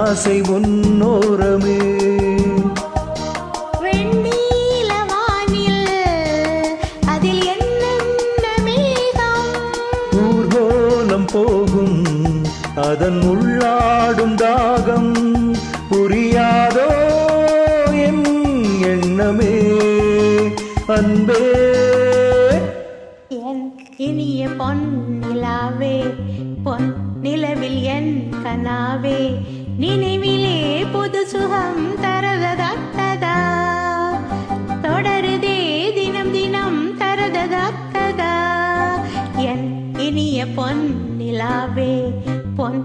ஆசை உன்னோரமே. வெண்ணீலவானில் அதில் என்னென்ன மேகம், ஊர்கோலம் போகும் அதன் உள்ளாடும் தாகம், புரியாதோ என் எண்ணமே அன்பே. என் இனிய பொன் நிலாவே, பொன் நிலவில் என் கனாவே, நினைவிலே புது சுகம் தரததா, தொடருதே தினம் தினம் தரததா. என் இனிய பொன் நிலாவே, பொன்